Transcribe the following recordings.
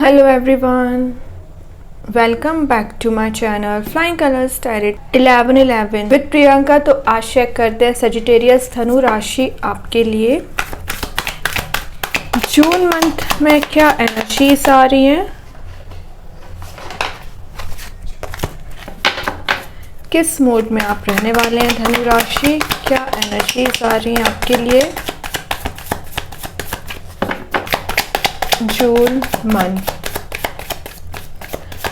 Hello everyone, welcome back to my channel Flying Colors Tarot 1111 with Priyanka. तो आज check करते हैं सजिटेरियस धनु राशि आपके लिए जून मंथ में क्या एनर्जीज आ रही हैं, किस मोड में आप रहने वाले हैं धनु राशि, क्या एनर्जीज आ रही हैं आपके लिए June month.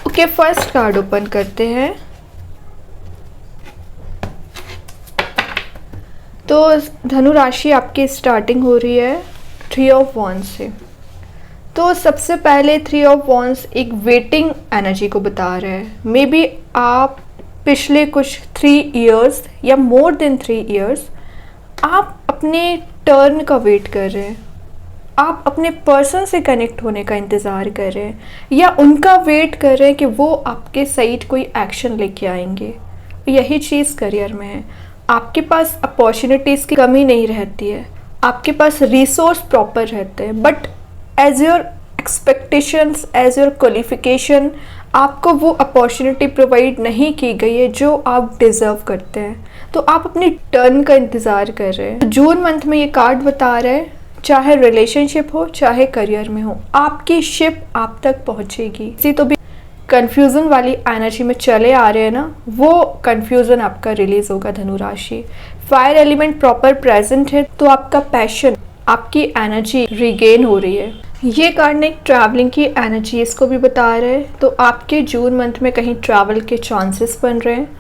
Okay, first card open करते हैं। तो धनु राशि आपकी स्टार्टिंग हो रही है 3 ऑफ वॉन्ड्स से। तो सबसे पहले 3 ऑफ वॉन्ड्स एक वेटिंग एनर्जी को बता रहे हैं। मे बी आप पिछले कुछ 3 इयर्स या मोर देन 3 इयर्स आप अपने टर्न का वेट कर रहे हैं, आप अपने पर्सन से कनेक्ट होने का इंतज़ार कर रहे हैं या उनका वेट कर रहे हैं कि वो आपके साइड कोई एक्शन लेके आएंगे। यही चीज़ करियर में है। आपके पास अपॉर्चुनिटीज़ की कमी नहीं रहती है, आपके पास रिसोर्स प्रॉपर रहते हैं, but as your expectations, as your qualification आपको वो अपॉर्चुनिटी प्रोवाइड नहीं की गई है जो आप डिज़र्व करते हैं। तो आप अपनी टर्न का इंतज़ार कर रहे हैं। जून मंथ में ये कार्ड बता रहे हैं, चाहे रिलेशनशिप हो चाहे करियर में हो, आपकी शिप आप तक पहुंचेगी। किसी तो भी कंफ्यूजन वाली एनर्जी में चले आ रहे हैं ना, वो कंफ्यूजन आपका रिलीज होगा धनु राशि। फायर एलिमेंट प्रॉपर प्रेजेंट है तो आपका पैशन, आपकी एनर्जी रिगेन हो रही है। ये कार्ड ने ट्रैवलिंग की एनर्जी इसको भी बता रहे हैं। तो आपके जून मंथ में कहीं ट्रैवल के चांसेस बन रहे हैं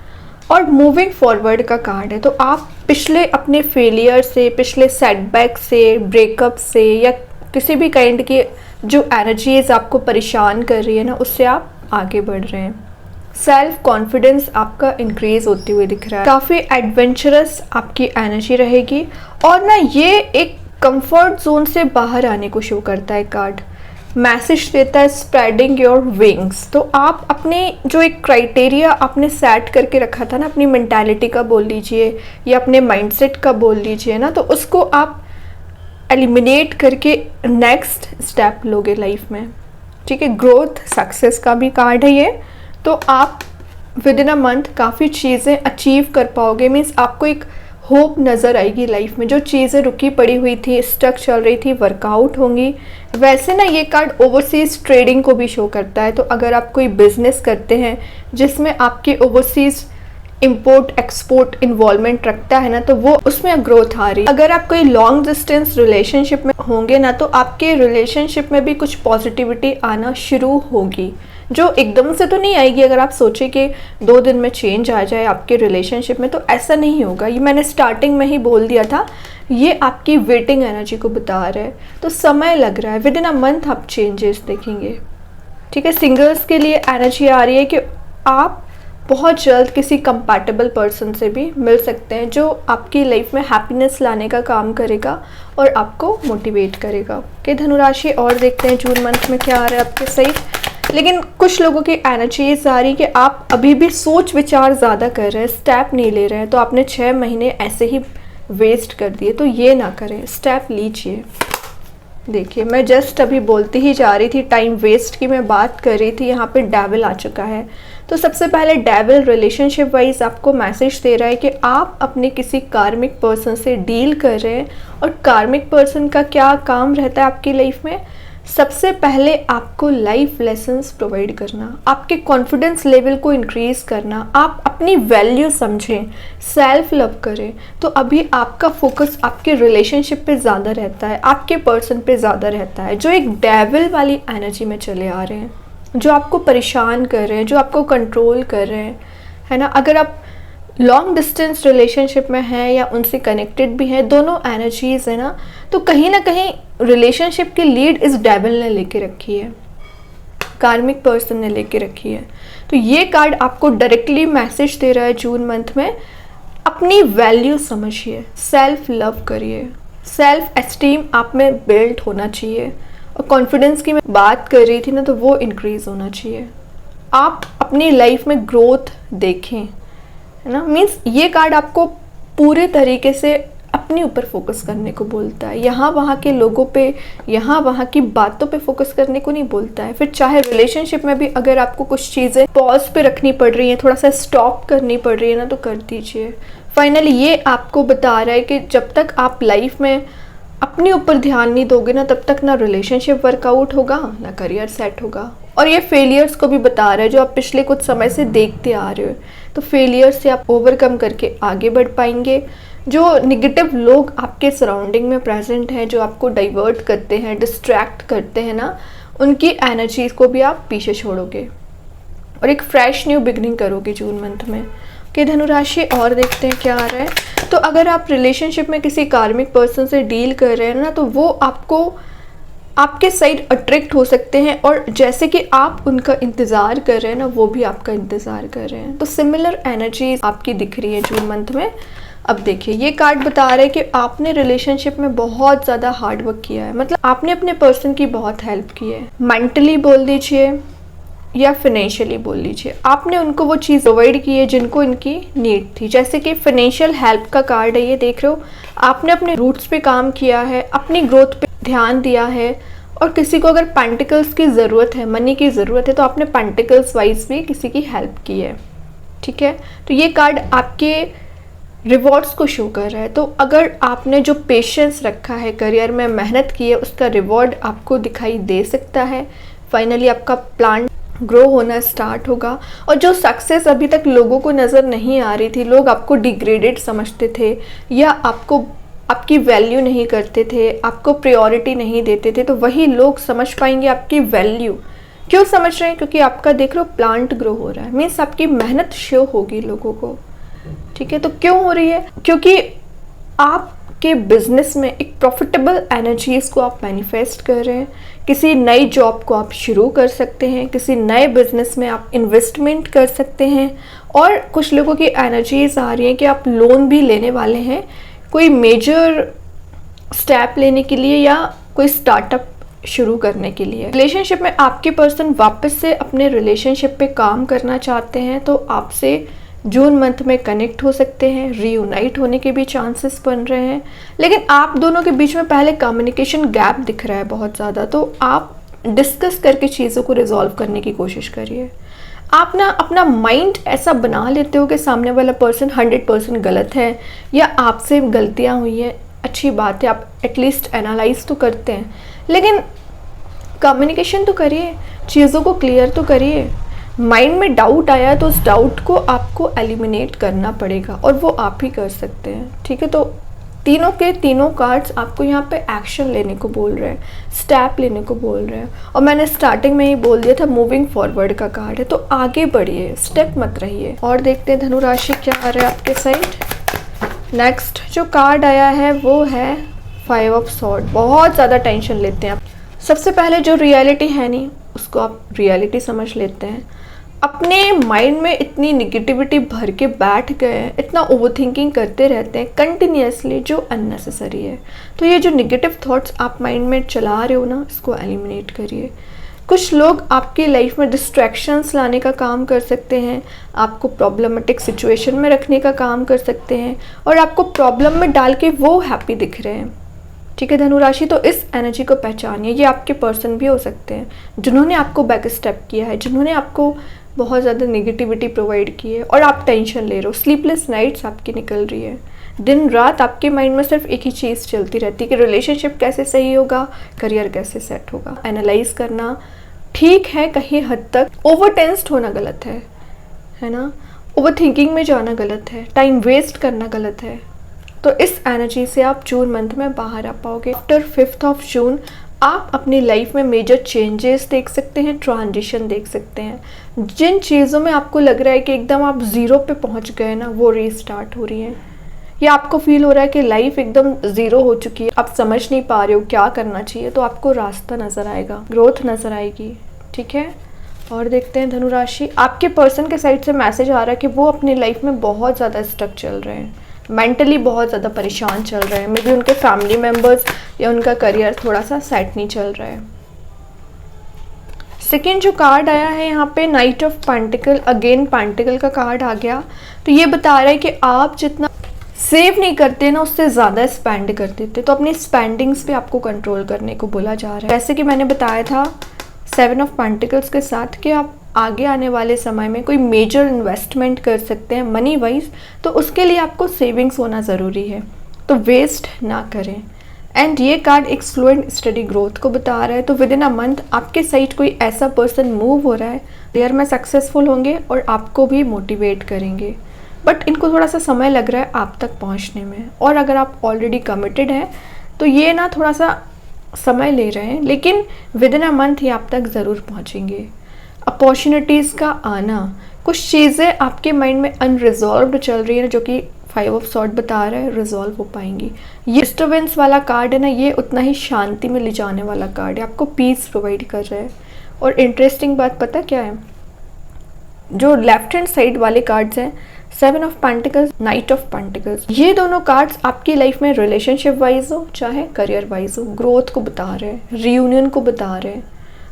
और मूविंग फॉरवर्ड का कार्ड है। तो आप पिछले अपने फेलियर से, पिछले सेटबैक से, ब्रेकअप से या किसी भी काइंड की जो एनर्जीज आपको परेशान कर रही है ना, उससे आप आगे बढ़ रहे हैं। सेल्फ कॉन्फिडेंस आपका इंक्रीज होते हुए दिख रहा है। काफ़ी एडवेंचरस आपकी एनर्जी रहेगी और ना ये एक कंफर्ट जोन से बाहर आने को शो करता है कार्ड। मैसेज देता है स्प्रेडिंग योर विंग्स। तो आप अपने जो एक क्राइटेरिया आपने सेट करके रखा था ना, अपनी मेंटालिटी का बोल लीजिए या अपने माइंडसेट का बोल लीजिए ना, तो उसको आप एलिमिनेट करके नेक्स्ट स्टेप लोगे लाइफ में। ठीक है, ग्रोथ सक्सेस का भी कार्ड है ये। तो आप विद इन अ मंथ काफ़ी चीज़ें अचीव कर पाओगे। मीन्स आपको एक होप नज़र आएगी लाइफ में। जो चीज़ें रुकी पड़ी हुई थी, स्टक चल रही थी, वर्कआउट होंगी। वैसे ना ये कार्ड ओवरसीज़ ट्रेडिंग को भी शो करता है। तो अगर आप कोई बिजनेस करते हैं जिसमें आपके ओवरसीज़ इंपोर्ट एक्सपोर्ट इन्वॉल्वमेंट रखता है ना, तो वो उसमें ग्रोथ आ रही है। अगर आप कोई लॉन्ग डिस्टेंस रिलेशनशिप में होंगे ना, तो आपके रिलेशनशिप में भी कुछ पॉजिटिविटी आना शुरू होगी, जो एकदम से तो नहीं आएगी। अगर आप सोचे कि 2 दिन में चेंज आ जाए आपके रिलेशनशिप में, तो ऐसा नहीं होगा। ये मैंने स्टार्टिंग में ही बोल दिया था, ये आपकी वेटिंग एनर्जी को बता रहा है। तो समय लग रहा है, विद इन अ मंथ आप चेंजेस देखेंगे। ठीक है, सिंगल्स के लिए एनर्जी आ रही है कि आप बहुत जल्द किसी कंपैटिबल पर्सन से भी मिल सकते हैं जो आपकी लाइफ में हैप्पीनेस लाने का काम करेगा और आपको मोटिवेट करेगा। कि धनुराशि और देखते हैं जून मंथ में क्या आ रहा है आपके सही। लेकिन कुछ लोगों की एनर्जीज आ रही कि आप अभी भी सोच विचार ज़्यादा कर रहे हैं, स्टेप नहीं ले रहे हैं। तो आपने 6 महीने ऐसे ही वेस्ट कर दिए, तो ये ना करें, स्टेप लीजिए। देखिए, मैं जस्ट अभी बोलती ही जा रही थी, टाइम वेस्ट की मैं बात कर रही थी, यहाँ पे डेविल आ चुका है। तो सबसे पहले डेविल रिलेशनशिप वाइज आपको मैसेज दे रहा है कि आप अपने किसी कार्मिक पर्सन से डील कर रहे हैं। और कार्मिक पर्सन का क्या काम रहता है आपकी लाइफ में? सबसे पहले आपको लाइफ लेसन्स प्रोवाइड करना, आपके कॉन्फिडेंस लेवल को इंक्रीज करना, आप अपनी वैल्यू समझें, सेल्फ लव करें। तो अभी आपका फोकस आपके रिलेशनशिप पे ज़्यादा रहता है, आपके पर्सन पे ज़्यादा रहता है, जो एक डेविल वाली एनर्जी में चले आ रहे हैं, जो आपको परेशान कर रहे हैं, जो आपको कंट्रोल कर रहे हैं, है ना। अगर आप लॉन्ग डिस्टेंस रिलेशनशिप में हैं या उनसे कनेक्टेड भी हैं, दोनों एनर्जीज है ना, तो कहीं ना कहीं रिलेशनशिप की लीड इस डेविल ने लेके रखी है, कार्मिक पर्सन ने लेके रखी है। तो ये कार्ड आपको डायरेक्टली मैसेज दे रहा है जून मंथ में, अपनी वैल्यू समझिए, सेल्फ लव करिए, सेल्फ एस्टीम आप में बिल्ड होना चाहिए। और कॉन्फिडेंस की मैं बात कर रही थी ना, तो वो इंक्रीज होना चाहिए। आप अपनी लाइफ में ग्रोथ देखें, है ना। मीन्स ये कार्ड आपको पूरे तरीके से अपने ऊपर फोकस करने को बोलता है, यहाँ वहाँ के लोगों पे, यहाँ वहाँ की बातों पे फोकस करने को नहीं बोलता है। फिर चाहे रिलेशनशिप में भी अगर आपको कुछ चीज़ें पॉज पे रखनी पड़ रही हैं, थोड़ा सा स्टॉप करनी पड़ रही है ना, तो कर दीजिए। फाइनली ये आपको बता रहा है कि जब तक आप लाइफ में अपने ऊपर ध्यान नहीं दोगे ना, तब तक ना रिलेशनशिप वर्कआउट होगा, ना करियर सेट होगा। और ये फेलियर्स को भी बता रहा है जो आप पिछले कुछ समय से देखते आ रहे हो। तो फेलियर से आप ओवरकम करके आगे बढ़ पाएंगे। जो निगेटिव लोग आपके सराउंडिंग में प्रेजेंट हैं, जो आपको डाइवर्ट करते हैं, डिस्ट्रैक्ट करते हैं ना, उनकी एनर्जीज को भी आप पीछे छोड़ोगे और एक फ्रेश न्यू बिगनिंग करोगे जून मंथ में। कि धनु राशि और देखते हैं क्या आ रहा है। तो अगर आप रिलेशनशिप में किसी कार्मिक पर्सन से डील कर रहे हैं ना, तो वो आपको आपके साइड अट्रैक्ट हो सकते हैं, और जैसे कि आप उनका इंतज़ार कर रहे हैं ना, वो भी आपका इंतज़ार कर रहे हैं। तो सिमिलर एनर्जीज आपकी दिख रही है जून मंथ में। अब देखिए, ये कार्ड बता रहा है कि आपने रिलेशनशिप में बहुत ज़्यादा हार्ड वर्क किया है, मतलब आपने अपने पर्सन की बहुत हेल्प की है। मेंटली बोल दीजिए या फिनेंशियली बोल लीजिए, आपने उनको वो चीज़ प्रोवाइड की है जिनको इनकी नीड थी। जैसे कि फिनेंशियल हेल्प का कार्ड है, ये देख रहे हो, आपने अपने रूट्स पे काम किया है, अपनी ग्रोथ पे ध्यान दिया है। और किसी को अगर पेंटिकल्स की ज़रूरत है, मनी की ज़रूरत है, तो आपने पेंटिकल्स वाइज भी किसी की हेल्प की है। ठीक है, तो ये कार्ड आपके रिवॉर्ड्स को शो कर रहा है। तो अगर आपने जो पेशेंस रखा है, करियर में मेहनत की है, उसका रिवॉर्ड आपको दिखाई दे सकता है। फाइनली आपका प्लान ग्रो होना स्टार्ट होगा। और जो सक्सेस अभी तक लोगों को नज़र नहीं आ रही थी, लोग आपको डिग्रेडेड समझते थे या आपकी वैल्यू नहीं करते थे, आपको प्रायोरिटी नहीं देते थे, तो वही लोग समझ पाएंगे आपकी वैल्यू। क्यों समझ रहे हैं? क्योंकि आपका देख लो प्लांट ग्रो हो रहा है, मीन्स आपकी मेहनत शो होगी लोगों को। ठीक है, तो क्यों हो रही है? क्योंकि आपके बिजनेस में एक प्रॉफिटेबल एनर्जीज को आप मैनिफेस्ट कर रहे हैं। किसी नई जॉब को आप शुरू कर सकते हैं, किसी नए बिजनेस में आप इन्वेस्टमेंट कर सकते हैं। और कुछ लोगों की एनर्जीज आ रही हैं कि आप लोन भी लेने वाले हैं कोई मेजर स्टेप लेने के लिए या कोई स्टार्टअप शुरू करने के लिए। रिलेशनशिप में आपके पर्सन वापस से अपने रिलेशनशिप पे काम करना चाहते हैं, तो आपसे जून मंथ में कनेक्ट हो सकते हैं, रीयूनाइट होने के भी चांसेस बन रहे हैं। लेकिन आप दोनों के बीच में पहले कम्युनिकेशन गैप दिख रहा है बहुत ज़्यादा, तो आप डिस्कस करके चीज़ों को रिजॉल्व करने की कोशिश करिए। आप ना अपना माइंड ऐसा बना लेते हो कि सामने वाला पर्सन 100% गलत है या आपसे गलतियाँ हुई हैं, अच्छी बात है, आप एटलीस्ट एनालाइज तो करते हैं, लेकिन कम्युनिकेशन तो करिए, चीज़ों को क्लियर तो करिए। माइंड में डाउट आया तो उस डाउट को आपको एलिमिनेट करना पड़ेगा, और वो आप ही कर सकते हैं। ठीक है, तो तीनों के तीनों कार्ड्स आपको यहाँ पे एक्शन लेने को बोल रहे हैं, स्टेप लेने को बोल रहे हैं। और मैंने स्टार्टिंग में ही बोल दिया था, मूविंग फॉरवर्ड का कार्ड है, तो आगे बढ़िए, स्टेप मत रहिए। और देखते हैं धनु राशि क्या आ रहा है आपके साइड। नेक्स्ट जो कार्ड आया है वो है 5 ऑफ सॉर्ड। बहुत ज़्यादा टेंशन लेते हैं आप। सबसे पहले जो रियलिटी है नहीं, उसको आप रियलिटी समझ लेते हैं। अपने माइंड में इतनी निगेटिविटी भर के बैठ गए हैं, इतना ओवरथिंकिंग करते रहते हैं कंटिन्यूसली, जो अननेसेसरी है। तो ये जो निगेटिव थॉट्स आप माइंड में चला रहे हो ना, इसको एलिमिनेट करिए। कुछ लोग आपकी लाइफ में डिस्ट्रैक्शंस लाने का काम कर सकते हैं, आपको प्रॉब्लमेटिक सिचुएशन में रखने का काम कर सकते हैं, और आपको प्रॉब्लम में डाल के वो हैप्पी दिख रहे हैं। ठीक है धनु राशि, तो इस एनर्जी को पहचानिए। ये आपके पर्सन भी हो सकते हैं जिन्होंने आपको बैक स्टेप किया है, जिन्होंने आपको बहुत ज़्यादा नेगेटिविटी प्रोवाइड की है, और आप टेंशन ले रहे हो। स्लीपलेस नाइट्स आपकी निकल रही है, दिन रात आपके माइंड में सिर्फ एक ही चीज़ चलती रहती है कि रिलेशनशिप कैसे सही होगा, करियर कैसे सेट होगा। एनालाइज करना ठीक है कहीं हद तक, ओवर टेंस्ड होना गलत है ना, ओवर थिंकिंग में जाना गलत है, टाइम वेस्ट करना गलत है। तो इस एनर्जी से आप जून मंथ में बाहर आ पाओगे। आफ्टर 5 ऑफ जून आप अपनी लाइफ में मेजर चेंजेस देख सकते हैं, ट्रांजिशन देख सकते हैं। जिन चीज़ों में आपको लग रहा है कि एकदम आप ज़ीरो पे पहुंच गए ना, वो रीस्टार्ट हो रही हैं। या आपको फील हो रहा है कि लाइफ एकदम ज़ीरो हो चुकी है, आप समझ नहीं पा रहे हो क्या करना चाहिए, तो आपको रास्ता नज़र आएगा, ग्रोथ नज़र आएगी। ठीक है, और देखते हैं धनु राशि, आपके पर्सन के साइड से मैसेज आ रहा है कि वो अपनी लाइफ में बहुत ज़्यादा स्टक चल रहे हैं, मेंटली बहुत ज़्यादा परेशान चल रहे हैं। मे बी उनके फैमिली मेम्बर्स या उनका करियर थोड़ा सा सेट नहीं चल रहा है। सेकेंड जो कार्ड आया है यहाँ पे, night of pentacle, again pentacle का कार्ड आ गया। तो ये बता रहा है कि आप जितना सेव नहीं करते ना, उससे ज़्यादा स्पेंड कर देते। तो अपनी स्पेंडिंग्स पे आपको कंट्रोल करने को बोला जा रहा है। जैसे कि मैंने बताया था 7 ऑफ पेंटिकल्स के साथ कि आप आगे आने वाले समय में कोई मेजर इन्वेस्टमेंट कर सकते हैं मनी वाइज, तो उसके लिए आपको सेविंग्स होना ज़रूरी है, तो वेस्ट ना करें। एंड ये कार्ड एक स्लो एंड स्टडी ग्रोथ को बता रहा है। तो विद इन अ मंथ आपके साइड कोई ऐसा पर्सन मूव हो रहा है, करियर में सक्सेसफुल होंगे और आपको भी मोटिवेट करेंगे, बट इनको थोड़ा सा समय लग रहा है आप तक पहुंचने में। और अगर आप ऑलरेडी कमिटेड हैं तो ये ना थोड़ा सा समय ले रहे हैं, लेकिन विद इन अ मंथ ही आप तक ज़रूर पहुंचेंगे। अपॉर्चुनिटीज़ का आना, कुछ चीज़ें आपके माइंड में अनरिजॉल्व्ड चल रही है जो कि 5 ऑफ सॉर्ड बता रहा है, रिजॉल्व हो पाएंगी। ये डिस्टर्बेंस वाला कार्ड है ना, ये उतना ही शांति में ले जाने वाला कार्ड है, आपको पीस प्रोवाइड कर रहा है। और इंटरेस्टिंग बात पता क्या है, जो लेफ्ट हैंड साइड वाले कार्ड्स हैं 7 of pentacles, night of pentacles, ये दोनों कार्ड्स आपकी लाइफ में रिलेशनशिप वाइज हो चाहे करियर वाइज हो, ग्रोथ को बता रहे हैं, रियूनियन को बता रहे हैं,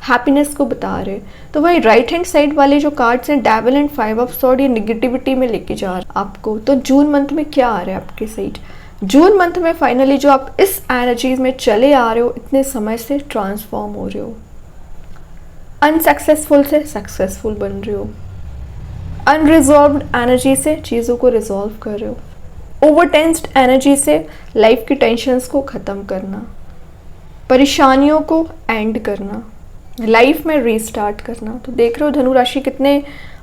हैप्पीनेस को बता रहे। तो वही राइट हैंड साइड वाले जो कार्ड्स हैं डेविल एंड 5 ऑफ सॉर्ड, ये निगेटिविटी में लेके जा रहे हैं आपको। तो जून मंथ में क्या आ रहा है आपके साइड, जून मंथ में फाइनली जो आप इस एनर्जीज में चले आ रहे हो, इतने समय से ट्रांसफॉर्म हो रहे हो, अनसक्सेसफुल से सक्सेसफुल बन रहे हो, अनरिजॉल्व्ड एनर्जी से चीज़ों को रिजॉल्व कर रहे हो, ओवर टेंस्ड एनर्जी से लाइफ की टेंशन्स को ख़त्म करना, परेशानियों को एंड करना, लाइफ में रीस्टार्ट करना। तो देख रहे हो धनु राशि कितने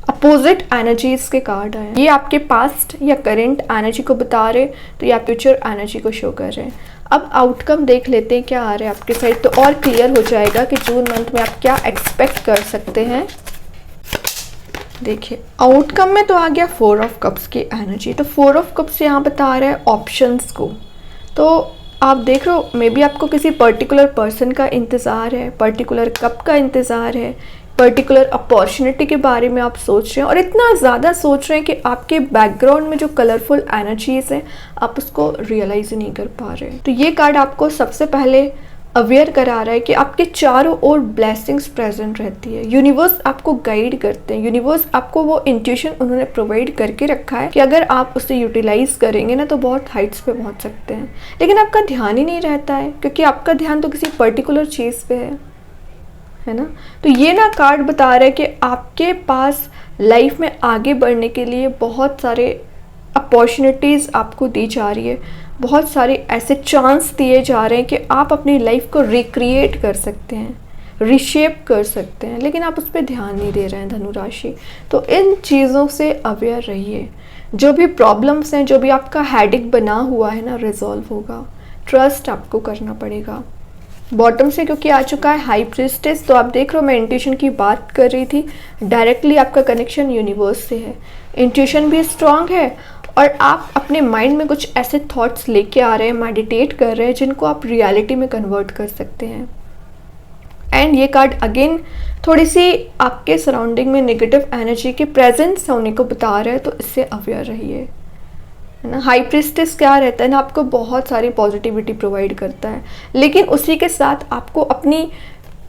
अपोजिट एनर्जीज के कार्ड आए। ये आपके पास्ट या करेंट एनर्जी को बता रहे, तो या फ्यूचर एनर्जी को शो कर रहे हैं। अब आउटकम देख लेते हैं क्या आ रहा है आपके साइड, तो और क्लियर हो जाएगा कि जून मंथ में आप क्या एक्सपेक्ट कर सकते हैं। देखिए आउटकम में तो आ गया 4 ऑफ कप्स की एनर्जी। तो 4 ऑफ कप्स यहाँ बता रहे हैं ऑप्शंस को। तो आप देख रहे हो मे बी आपको किसी पर्टिकुलर पर्सन का इंतज़ार है, पर्टिकुलर कप का इंतज़ार है, पर्टिकुलर अपॉर्चुनिटी के बारे में आप सोच रहे हैं, और इतना ज़्यादा सोच रहे हैं कि आपके बैकग्राउंड में जो कलरफुल एनर्जीज हैं आप उसको रियलाइज़ ही नहीं कर पा रहे। तो ये कार्ड आपको सबसे पहले अवेयर करा रहा है कि आपके चारों ओर ब्लेसिंग्स प्रेजेंट रहती है, यूनिवर्स आपको गाइड करते हैं, यूनिवर्स आपको वो इंट्यूशन उन्होंने प्रोवाइड करके रखा है कि अगर आप उसे यूटिलाइज करेंगे ना तो बहुत हाइट्स पे पहुंच सकते हैं। लेकिन आपका ध्यान ही नहीं रहता है, क्योंकि आपका ध्यान तो किसी पर्टिकुलर चीज़ पे है ना। तो ये ना कार्ड बता रहा है कि आपके पास लाइफ में आगे बढ़ने के लिए बहुत सारे अपॉर्चुनिटीज़ आपको दी जा रही है, बहुत सारे ऐसे चांस दिए जा रहे हैं कि आप अपनी लाइफ को रिक्रिएट कर सकते हैं, रिशेप कर सकते हैं, लेकिन आप उस पर ध्यान नहीं दे रहे हैं धनु राशि। तो इन चीज़ों से अवेयर रहिए। जो भी प्रॉब्लम्स हैं, जो भी आपका हेडेक बना हुआ है ना, रिजॉल्व होगा। ट्रस्ट आपको करना पड़ेगा। बॉटम से क्योंकि आ चुका है हाई प्रीस्टेस, तो आप देख रहे हो मैं इंट्यूशन की बात कर रही थी, डायरेक्टली आपका कनेक्शन यूनिवर्स से है, इंट्यूशन भी स्ट्रांग है, और आप अपने माइंड में कुछ ऐसे थॉट्स लेके आ रहे हैं, मेडिटेट कर रहे हैं, जिनको आप रियलिटी में कन्वर्ट कर सकते हैं। एंड ये कार्ड अगेन थोड़ी सी आपके सराउंडिंग में नेगेटिव एनर्जी के प्रेजेंस होने को बता रहा है, तो इससे अवेयर रहिए, है ना। हाई प्रीस्टेस क्या रहता है ना, आपको बहुत सारी पॉजिटिविटी प्रोवाइड करता है, लेकिन उसी के साथ आपको अपनी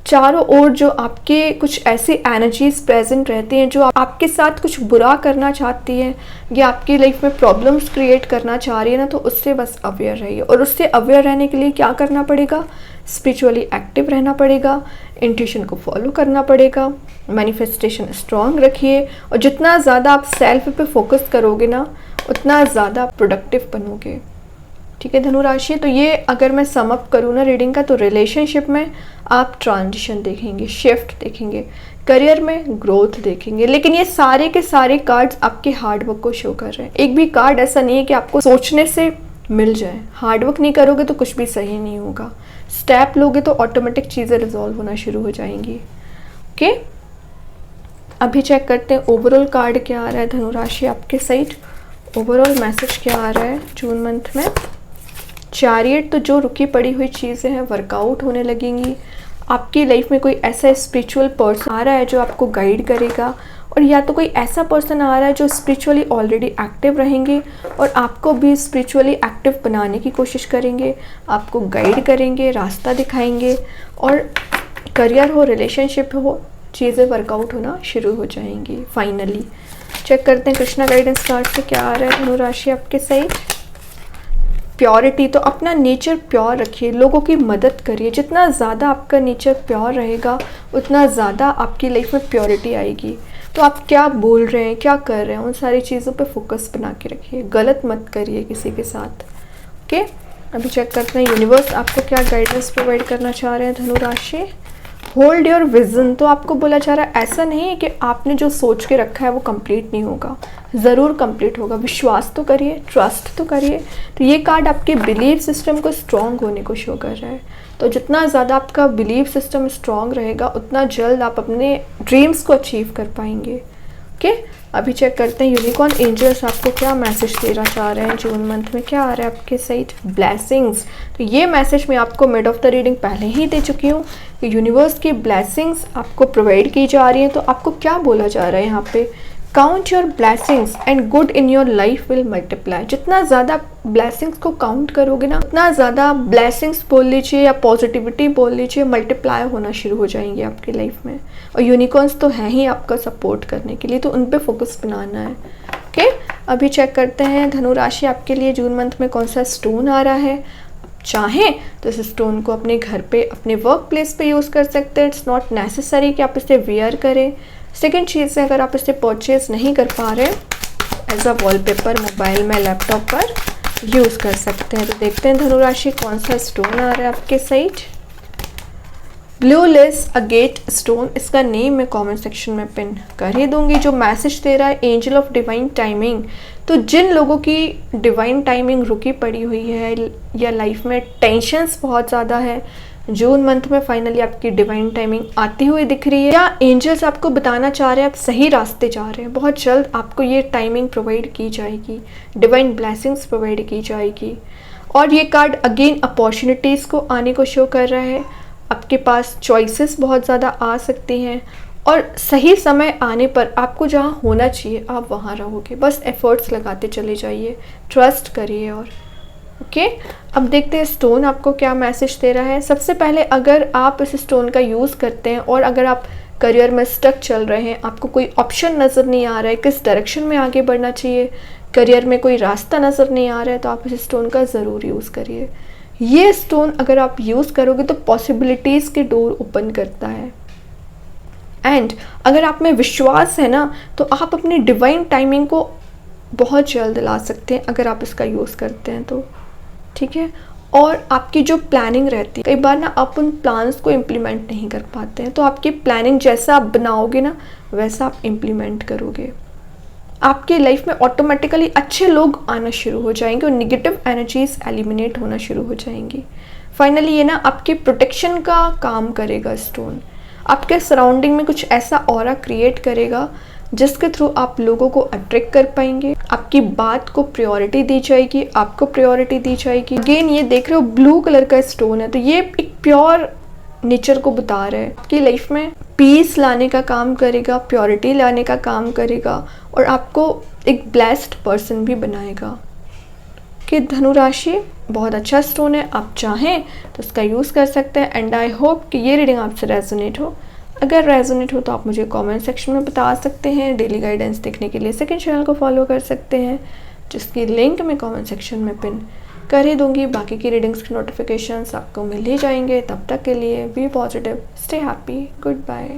चारों ओर जो आपके कुछ ऐसी एनर्जीज प्रेजेंट रहती हैं जो आपके साथ कुछ बुरा करना चाहती है या आपकी लाइफ में प्रॉब्लम्स क्रिएट करना चाह रही है ना, तो उससे बस अवेयर रहिए। और उससे अवेयर रहने के लिए क्या करना पड़ेगा, स्पिरिचुअली एक्टिव रहना पड़ेगा, इंट्यूशन को फॉलो करना पड़ेगा, मैनिफेस्टेशन स्ट्रांग रखिए, और जितना ज़्यादा आप सेल्फ पे फोकस करोगे ना उतना ज़्यादा प्रोडक्टिव बनोगे। ठीक है धनु राशि। तो ये अगर मैं सम अप करूँ ना रीडिंग का, तो रिलेशनशिप में आप ट्रांजिशन देखेंगे, शिफ्ट देखेंगे, करियर में ग्रोथ देखेंगे, लेकिन ये सारे के सारे कार्ड्स आपके हार्डवर्क को शो कर रहे हैं। एक भी कार्ड ऐसा नहीं है कि आपको सोचने से मिल जाए। हार्डवर्क नहीं करोगे तो कुछ भी सही नहीं होगा, स्टेप लोगे तो ऑटोमेटिक चीज़ें रिजॉल्व होना शुरू हो जाएंगी। ओके, अभी चेक करते हैं ओवरऑल कार्ड क्या आ रहा है धनु राशि आपके साइड। ओवरऑल मैसेज क्या आ रहा है जून मंथ में। चैरियट, तो जो रुकी पड़ी हुई चीज़ें हैं वर्कआउट होने लगेंगी। आपकी लाइफ में कोई ऐसा स्पिरिचुअल पर्सन आ रहा है जो आपको गाइड करेगा, और या तो कोई ऐसा पर्सन आ रहा है जो स्पिरिचुअली ऑलरेडी एक्टिव रहेंगे और आपको भी स्पिरिचुअली एक्टिव बनाने की कोशिश करेंगे, आपको गाइड करेंगे, रास्ता दिखाएंगे, और करियर हो, रिलेशनशिप हो, चीज़ें वर्कआउट होना शुरू हो जाएंगी फाइनली। चेक करते हैं कृष्णा गाइडेंस कार्ड से क्या आ रहा है धनु राशि आपके साइड। प्योरिटी, तो अपना नेचर प्योर रखिए, लोगों की मदद करिए। जितना ज़्यादा आपका नेचर प्योर रहेगा उतना ज़्यादा आपकी लाइफ में प्योरिटी आएगी। तो आप क्या बोल रहे हैं, क्या कर रहे हैं, उन सारी चीज़ों पे फोकस बना के रखिए, गलत मत करिए किसी के साथ। ओके, अभी चेक करते हैं यूनिवर्स आपको क्या गाइडेंस प्रोवाइड करना चाह रहे हैं धनु राशि। होल्ड योर विजन, तो आपको बोला जा रहा है ऐसा नहीं है कि आपने जो सोच के रखा है वो कंप्लीट नहीं होगा, ज़रूर कंप्लीट होगा। विश्वास तो करिए, ट्रस्ट तो करिए। तो ये कार्ड आपके बिलीव सिस्टम को स्ट्रॉन्ग होने को शो कर रहा है। तो जितना ज़्यादा आपका बिलीव सिस्टम स्ट्रॉन्ग रहेगा उतना जल्द आप अपने ड्रीम्स को अचीव कर पाएंगे। ओके, अभी चेक करते हैं यूनिकॉर्न एंजल्स आपको क्या मैसेज देना चाह रहे हैं जून मंथ में। क्या आ रहा है आपके साइड? ब्लेसिंग्स। तो ये मैसेज मैं आपको मिड ऑफ द रीडिंग पहले ही दे चुकी हूँ कि यूनिवर्स की ब्लेसिंग्स आपको प्रोवाइड की जा रही हैं। तो आपको क्या बोला जा रहा है यहाँ पे? Count your blessings and good in your life will multiply. जितना ज़्यादा ब्लेसिंग्स को काउंट करोगे ना, उतना ज़्यादा ब्लेसिंग्स बोल लीजिए या पॉजिटिविटी बोल लीजिए, मल्टीप्लाई होना शुरू हो जाएंगे आपकी लाइफ में। और यूनिकॉर्न्स तो हैं ही आपका सपोर्ट करने के लिए, तो उन पे फोकस बनाना है। ओके, अभी चेक करते हैं धनु राशि आपके लिए जून मंथ में कौन सा स्टोन आ रहा है। चाहें तो इस स्टोन को अपने घर पे, अपने वर्क प्लेस पे यूज़ कर सकते हैं। इट्स नॉट नेसेसरी कि आप इसे वेयर करें। सेकेंड चीज़ है, अगर आप इसे परचेज नहीं कर पा रहे, एज अ वॉलपेपर मोबाइल में, लैपटॉप पर यूज़ कर सकते हैं। तो देखते हैं धनु राशि कौन सा स्टोन आ रहा है आपके side. Blue less agate stone, इसका नेम मैं कमेंट सेक्शन में पिन कर ही दूंगी। जो मैसेज दे रहा है एंजल ऑफ डिवाइन टाइमिंग। तो जिन लोगों की डिवाइन टाइमिंग रुकी पड़ी हुई है या लाइफ में टेंशन्स बहुत ज़्यादा है, जून मंथ में फाइनली आपकी डिवाइन टाइमिंग आती हुई दिख रही है, या एंजल्स आपको बताना चाह रहे हैं आप सही रास्ते जा रहे हैं। बहुत जल्द आपको ये टाइमिंग प्रोवाइड की जाएगी, डिवाइन ब्लेसिंग्स प्रोवाइड की जाएगी। और ये कार्ड अगेन अपॉर्चुनिटीज़ को आने को शो कर रहा है। आपके पास चॉइसेस बहुत ज़्यादा आ सकती हैं और सही समय आने पर आपको जहाँ होना चाहिए आप वहाँ रहोगे। बस एफर्ट्स लगाते चले जाइए, ट्रस्ट करिए। और ओके, अब देखते हैं स्टोन आपको क्या मैसेज दे रहा है। सबसे पहले अगर आप इस स्टोन का यूज़ करते हैं और अगर आप करियर में स्टक चल रहे हैं, आपको कोई ऑप्शन नज़र नहीं आ रहा है किस डायरेक्शन में आगे बढ़ना चाहिए, करियर में कोई रास्ता नज़र नहीं आ रहा है, तो आप इस स्टोन का ज़रूर यूज़ करिए। ये स्टोन अगर आप यूज़ करोगे तो पॉसिबिलिटीज़ के डोर ओपन करता है। एंड अगर आप में विश्वास है ना, तो आप अपनी डिवाइन टाइमिंग को बहुत जल्द ला सकते हैं अगर आप इसका यूज़ करते हैं तो। ठीक है, और आपकी जो प्लानिंग रहती है, कई बार ना आप उन प्लान्स को इम्प्लीमेंट नहीं कर पाते हैं, तो आपकी प्लानिंग जैसा आप बनाओगे ना वैसा आप इम्प्लीमेंट करोगे। आपकी लाइफ में ऑटोमेटिकली अच्छे लोग आना शुरू हो जाएंगे और निगेटिव एनर्जीज एलिमिनेट होना शुरू हो जाएंगी। फाइनली ये ना आपके प्रोटेक्शन का काम करेगा स्टोन। आपके सराउंडिंग में कुछ ऐसा ऑरा क्रिएट करेगा जिसके थ्रू आप लोगों को अट्रैक्ट कर पाएंगे। आपकी बात को प्रायोरिटी दी जाएगी, आपको प्रायोरिटी दी जाएगी। अगेन ये देख रहे हो ब्लू कलर का स्टोन है, तो ये एक प्योर नेचर को बता रहा है। आपकी लाइफ में पीस लाने का काम करेगा, प्योरिटी लाने का काम करेगा और आपको एक ब्लेस्ड पर्सन भी बनाएगा। कि धनु राशि बहुत अच्छा स्टोन है, आप चाहें तो इसका यूज़ कर सकते हैं। एंड आई होप कि ये रीडिंग आपसे रेजोनेट हो। अगर रेजोनेट हो तो आप मुझे कमेंट सेक्शन में बता सकते हैं। डेली गाइडेंस देखने के लिए सेकंड चैनल को फॉलो कर सकते हैं, जिसकी लिंक मैं कमेंट सेक्शन में पिन कर ही दूंगी। बाकी की रीडिंग्स के नोटिफिकेशंस आपको मिल ही जाएंगे। तब तक के लिए be positive, stay happy, good bye.